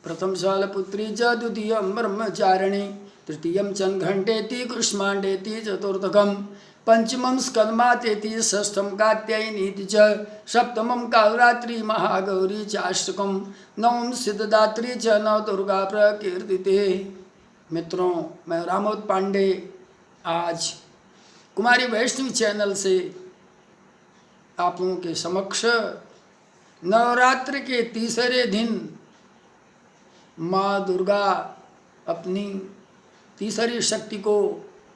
प्रथम शालपुत्री च द्वितीयं ब्रह्मचारिणी तृतीयं चन्द्रघण्टेति कुष्माण्डेति चतुर्थकं पंचमं स्कन्मातेति षष्ठं कात्यायनीति च सप्तमं कालरात्रि महागौरी चाष्टकं नवम सिद्धदात्री च नवदुर्गा प्रकीर्तिते। मित्रों, मैं रामोद पांडे आज कुमारी वैष्णवी चैनल से आप लोगों के समक्ष नवरात्रि के तीसरे दिन माँ दुर्गा अपनी तीसरी शक्ति को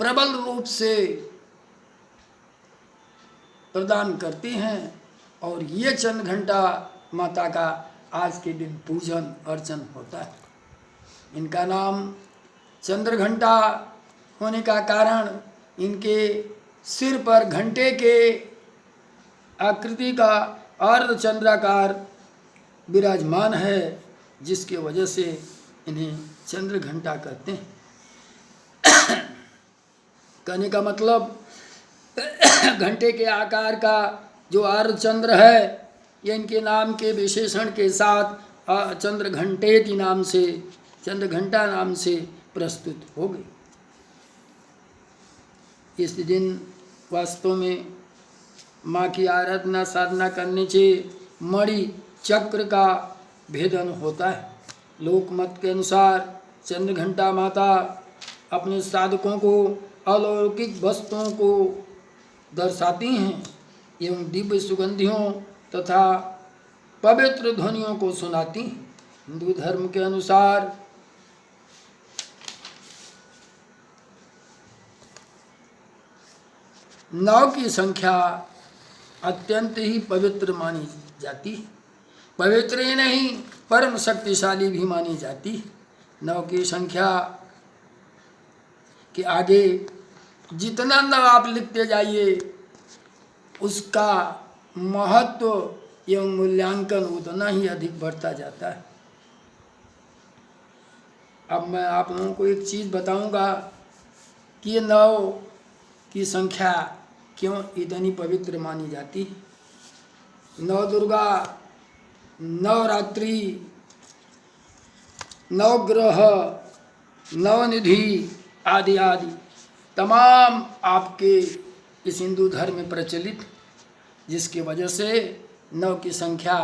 प्रबल रूप से प्रदान करती हैं और ये चंद्र घंटा माता का आज के दिन पूजन अर्चन होता है। इनका नाम चंद्र घंटा होने का कारण इनके सिर पर घंटे के आकृति का अर्धचंद्राकार विराजमान है, जिसके वजह से इन्हें चंद्र घंटा कहते हैं। कहने का मतलब घंटे के आकार का जो अर्धचंद्र है, ये इनके नाम के विशेषण के साथ चंद्र घंटेति नाम से, चंद्र घंटा नाम से प्रस्तुत हो गई। इस दिन वास्तव में माँ की आराधना साधना करने से मणि चक्र का भेदन होता है। लोकमत के अनुसार चंद्र घंटा माता अपने साधकों को अलौकिक वस्तुओं को दर्शाती हैं एवं दिव्य सुगंधियों तथा पवित्र ध्वनियों को सुनाती हैं। हिंदू धर्म के अनुसार नौ की संख्या अत्यंत ही पवित्र मानी जाती है। पवित्र ही नहीं, परम शक्तिशाली भी मानी जाती है। नौ की संख्या के आगे जितना नौ आप लिखते जाइए, उसका महत्व एवं मूल्यांकन उतना ही अधिक बढ़ता जाता है। अब मैं आप लोगों को एक चीज़ बताऊंगा कि ये नौ की संख्या क्यों इतनी पवित्र मानी जाती है। नौ दुर्गा, नवरात्रि, नवग्रह, नवनिधि आदि आदि तमाम आपके इस हिंदू धर्म में प्रचलित, जिसकी वजह से नौ की संख्या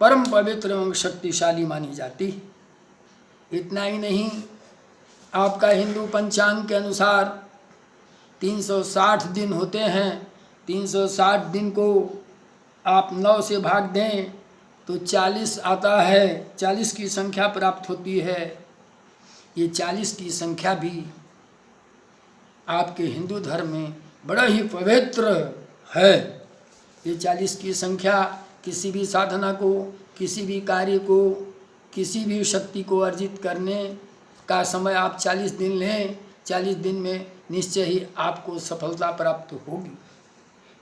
परम पवित्र एवं शक्तिशाली मानी जाती। इतना ही नहीं, आपका हिंदू पंचांग के अनुसार 360 दिन होते हैं। 360 दिन को आप 9 से भाग दें तो 40 आता है, 40 की संख्या प्राप्त होती है। ये 40 की संख्या भी आपके हिंदू धर्म में बड़ा ही पवित्र है। ये 40 की संख्या किसी भी साधना को, किसी भी कार्य को, किसी भी शक्ति को अर्जित करने का समय आप 40 दिन लें, 40 दिन में निश्चय ही आपको सफलता प्राप्त होगी।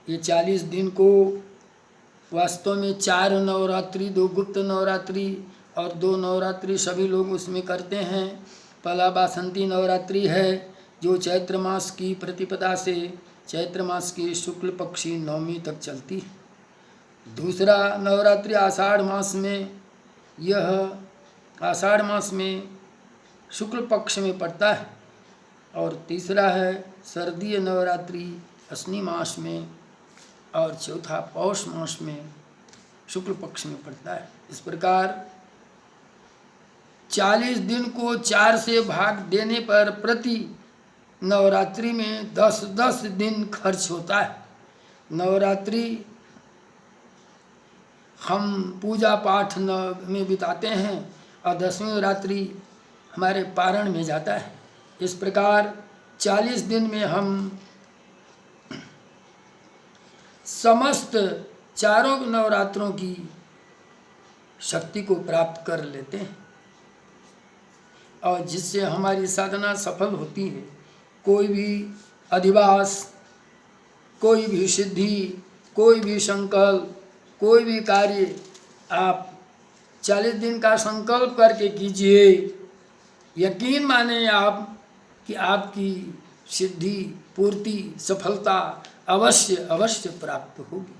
ये 40 दिन को वास्तव में 4 नवरात्रि, 2 गुप्त नवरात्रि और 2 नवरात्रि सभी लोग उसमें करते हैं। पहला बासंती नवरात्रि है, जो चैत्र मास की प्रतिपदा से चैत्र मास की शुक्ल पक्षी नवमी तक चलती है। दूसरा नवरात्रि आषाढ़ मास में, यह आषाढ़ मास में शुक्ल पक्ष में पड़ता है। और तीसरा है शारदीय नवरात्रि अश्विनी मास में, और चौथा पौष मास में शुक्ल पक्ष में पड़ता है। इस प्रकार 40 दिन को 4 से भाग देने पर प्रति नवरात्रि में 10-10 दिन खर्च होता है। नवरात्रि हम पूजा पाठ में बिताते हैं और 10वीं रात्रि हमारे पारण में जाता है। इस प्रकार 40 दिन में हम समस्त चारों नवरात्रों की शक्ति को प्राप्त कर लेते हैं और जिससे हमारी साधना सफल होती है। कोई भी अधिवास, कोई भी सिद्धि, कोई भी संकल्प, कोई भी कार्य आप 40 दिन का संकल्प करके कीजिए, यकीन माने आप कि आपकी सिद्धि, पूर्ति, सफलता अवश्य अवश्य प्राप्त होगी।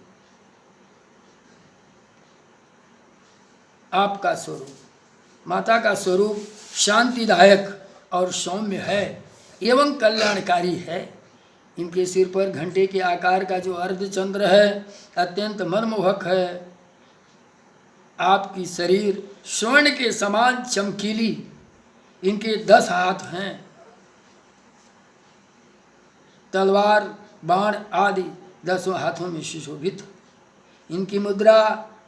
आपका स्वरूप माता का स्वरूप शांतिदायक और सौम्य है एवं कल्याणकारी है। इनके सिर पर घंटे के आकार का जो अर्धचंद्र है अत्यंत मनमोहक है। आपकी शरीर स्वर्ण के समान चमकीली, इनके 10 हाथ हैं। तलवार बाण आदि 10 हाथों में सुशोभित। इनकी मुद्रा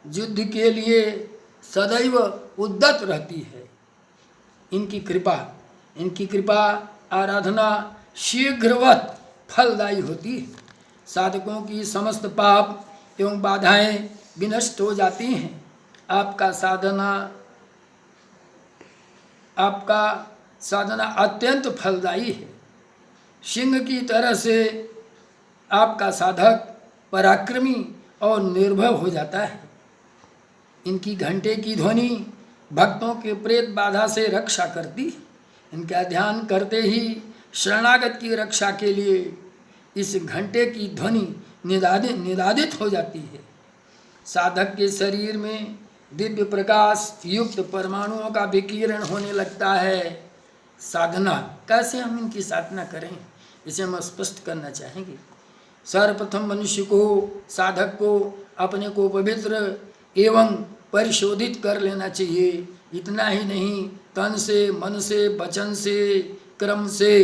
युद्ध के लिए सदैव उद्यत रहती है। इनकी कृपा आराधना शीघ्रवत फलदायी होती है। साधकों की समस्त पाप एवं बाधाएं विनष्ट हो जाती हैं। आपका साधना अत्यंत फलदायी है। सिंह की तरह से आपका साधक पराक्रमी और निर्भय हो जाता है। इनकी घंटे की ध्वनि भक्तों के प्रेत बाधा से रक्षा करती है। इनका ध्यान करते ही शरणागत की रक्षा के लिए इस घंटे की ध्वनि निनादित हो जाती है। साधक के शरीर में दिव्य प्रकाश युक्त परमाणुओं का विकिरण होने लगता है। साधना कैसे हम इनकी साधना करें, इसे हम स्पष्ट करना चाहेंगे। सर्वप्रथम मनुष्य को, साधक को अपने को पवित्र एवं परिशोधित कर लेना चाहिए। इतना ही नहीं, तन से, मन से, वचन से, क्रम से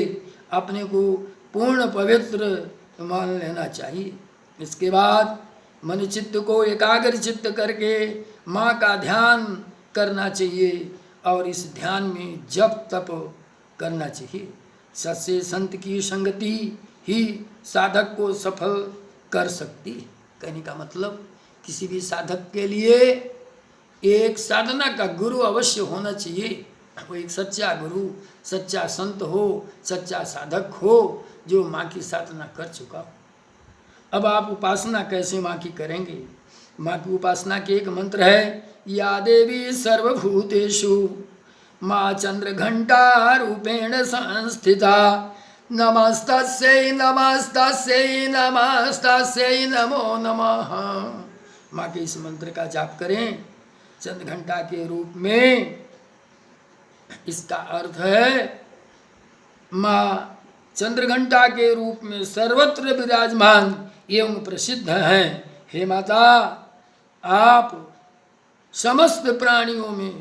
अपने को पूर्ण पवित्र मान लेना चाहिए। इसके बाद मन चित्त को एकाग्र चित्त करके माँ का ध्यान करना चाहिए और इस ध्यान में जप तप करना चाहिए। सच्चे संत की संगति ही साधक को सफल कर सकती है। कहने का मतलब किसी भी साधक के लिए एक साधना का गुरु अवश्य होना चाहिए। वो एक सच्चा गुरु, सच्चा संत हो, सच्चा साधक हो जो माँ की साधना कर चुका हो। अब आप उपासना कैसे माँ की करेंगे? माँ की उपासना के एक मंत्र है, या देवी सर्वभूतेषु माँ चंद्र घंटा रूपेण संस्थिता नमस्तस्यै नमस्तस्यै नमस्तस्यै नमो नमः। माँ के इस मंत्र का जाप करें चंद्र घंटा के रूप में। इसका अर्थ है माँ चंद्र घंटा के रूप में सर्वत्र विराजमान एवं प्रसिद्ध हैं। हे माता, आप समस्त प्राणियों में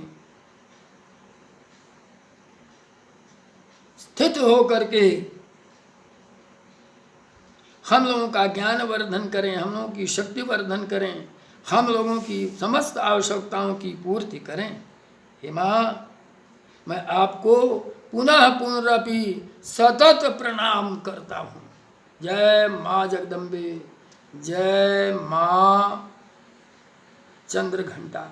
स्थित होकर के हम लोगों का ज्ञान वर्धन करें, हम लोगों की शक्ति वर्धन करें, हम लोगों की समस्त आवश्यकताओं की पूर्ति करें। हे माँ, मैं आपको पुनः पुनरपि सतत प्रणाम करता हूँ। जय माँ जगदम्बे, जय माँ चंद्र घंटा।